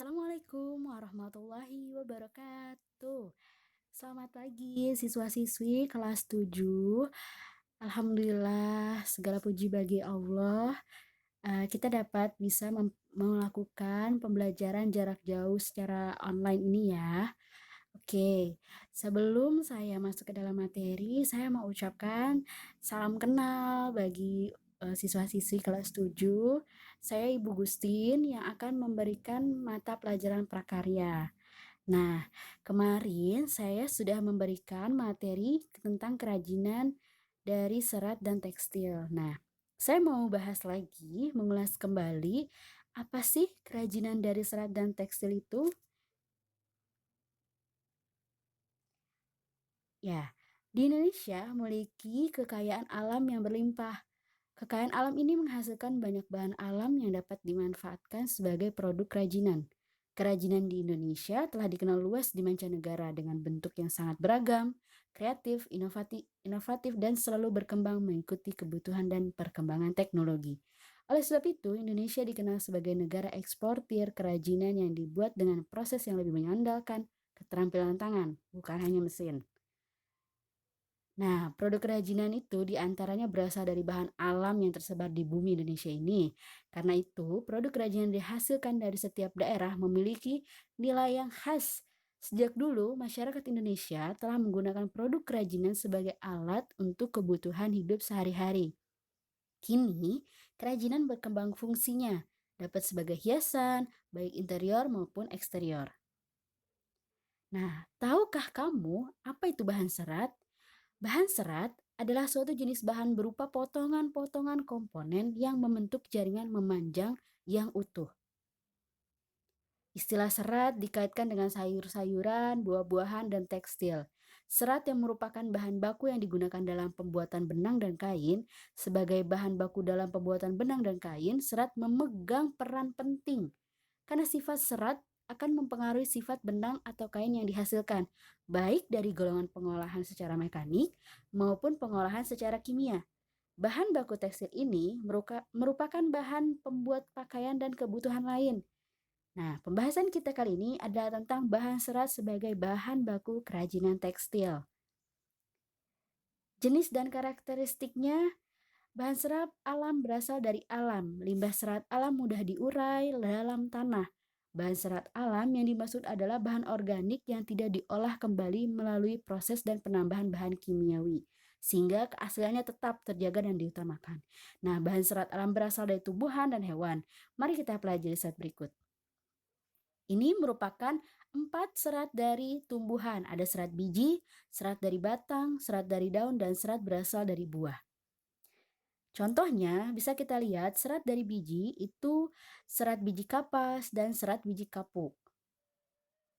Assalamualaikum warahmatullahi wabarakatuh. Selamat pagi siswa-siswi kelas 7. Alhamdulillah segala puji bagi Allah. Kita dapat bisa melakukan pembelajaran jarak jauh secara online ini ya. Oke, sebelum saya masuk ke dalam materi, saya mau ucapkan salam kenal bagi siswa-siswi kelas 7. Saya Ibu Gustin yang akan memberikan mata pelajaran prakarya. Nah, kemarin saya sudah memberikan materi tentang kerajinan dari serat dan tekstil. Nah, saya mau bahas lagi, mengulas kembali apa sih kerajinan dari serat dan tekstil itu? Ya, di Indonesia memiliki kekayaan alam yang berlimpah. Kekayaan alam ini menghasilkan banyak bahan alam yang dapat dimanfaatkan sebagai produk kerajinan. Kerajinan di Indonesia telah dikenal luas di mancanegara dengan bentuk yang sangat beragam, kreatif, inovatif, dan selalu berkembang mengikuti kebutuhan dan perkembangan teknologi. Oleh sebab itu, Indonesia dikenal sebagai negara eksportir kerajinan yang dibuat dengan proses yang lebih mengandalkan keterampilan tangan, bukan hanya mesin. Nah, produk kerajinan itu diantaranya berasal dari bahan alam yang tersebar di bumi Indonesia ini. Karena itu, produk kerajinan dihasilkan dari setiap daerah memiliki nilai yang khas. Sejak dulu, masyarakat Indonesia telah menggunakan produk kerajinan sebagai alat untuk kebutuhan hidup sehari-hari. Kini, kerajinan berkembang fungsinya, dapat sebagai hiasan, baik interior maupun eksterior. Nah, tahukah kamu apa itu bahan serat? Bahan serat adalah suatu jenis bahan berupa potongan-potongan komponen yang membentuk jaringan memanjang yang utuh. Istilah serat dikaitkan dengan sayur-sayuran, buah-buahan, dan tekstil. Serat yang merupakan bahan baku yang digunakan dalam pembuatan benang dan kain. Sebagai bahan baku dalam pembuatan benang dan kain, serat memegang peran penting karena sifat serat akan mempengaruhi sifat benang atau kain yang dihasilkan, baik dari golongan pengolahan secara mekanik maupun pengolahan secara kimia. Bahan baku tekstil ini merupakan bahan pembuat pakaian dan kebutuhan lain. Nah, pembahasan kita kali ini adalah tentang bahan serat sebagai bahan baku kerajinan tekstil. Jenis dan karakteristiknya. Bahan serat alam berasal dari alam. Limbah serat alam mudah diurai dalam tanah. Bahan serat alam yang dimaksud adalah bahan organik yang tidak diolah kembali melalui proses dan penambahan bahan kimiawi, sehingga keasliannya tetap terjaga dan diutamakan. Nah, bahan serat alam berasal dari tumbuhan dan hewan. Mari kita pelajari slide berikut. Ini merupakan 4 serat dari tumbuhan. Ada serat biji, serat dari batang, serat dari daun, dan serat berasal dari buah. Contohnya bisa kita lihat serat dari biji itu serat biji kapas dan serat biji kapuk.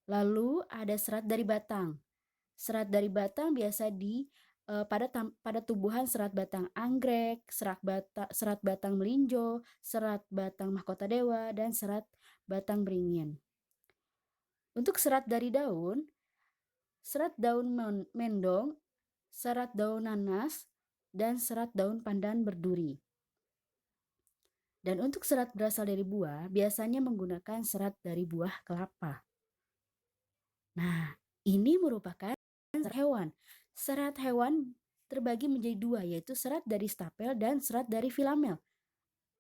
Lalu ada serat dari batang. Serat dari batang biasa pada tumbuhan serat batang anggrek, serat batang melinjo, serat batang mahkota dewa, dan serat batang beringin. Untuk serat dari daun, serat daun mendong, serat daun nanas, dan serat daun pandan berduri. Dan untuk serat berasal dari buah, biasanya menggunakan serat dari buah kelapa. Nah, ini merupakan serat hewan. Serat hewan terbagi menjadi dua, yaitu serat dari stapel dan serat dari filamel.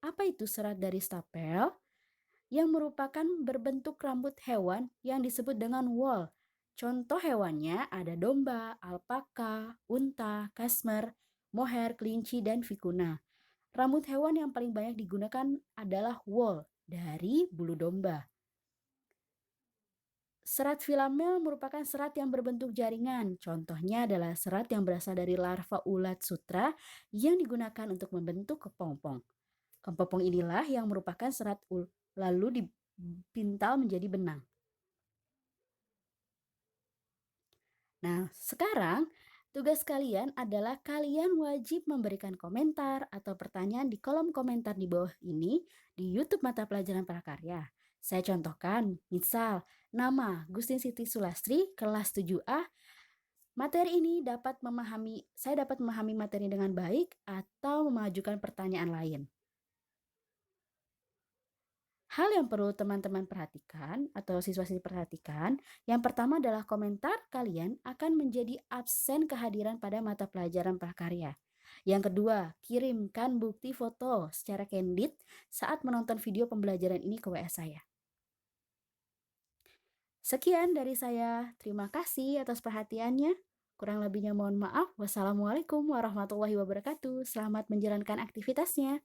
Apa itu serat dari stapel? Yang merupakan berbentuk rambut hewan yang disebut dengan wool. Contoh hewannya ada domba, alpaka, unta, kasmer, mohair, kelinci, dan vikuna. Rambut hewan yang paling banyak digunakan adalah wool dari bulu domba. Serat filamel merupakan serat yang berbentuk jaringan. Contohnya adalah serat yang berasal dari larva ulat sutra yang digunakan untuk membentuk kepompong. Kepompong inilah yang merupakan serat lalu dipintal menjadi benang. Nah, sekarang tugas kalian adalah kalian wajib memberikan komentar atau pertanyaan di kolom komentar di bawah ini di YouTube Mata Pelajaran Prakarya. Saya contohkan, misal, nama Gustin Siti Sulastri, kelas 7A. Materi ini saya dapat memahami materi dengan baik atau mengajukan pertanyaan lain. Hal yang perlu teman-teman perhatikan atau siswa-siswi perhatikan, yang pertama adalah komentar kalian akan menjadi absen kehadiran pada mata pelajaran prakarya. Yang kedua, kirimkan bukti foto secara candid saat menonton video pembelajaran ini ke WA saya. Sekian dari saya, terima kasih atas perhatiannya. Kurang lebihnya mohon maaf. Wassalamualaikum warahmatullahi wabarakatuh. Selamat menjalankan aktivitasnya.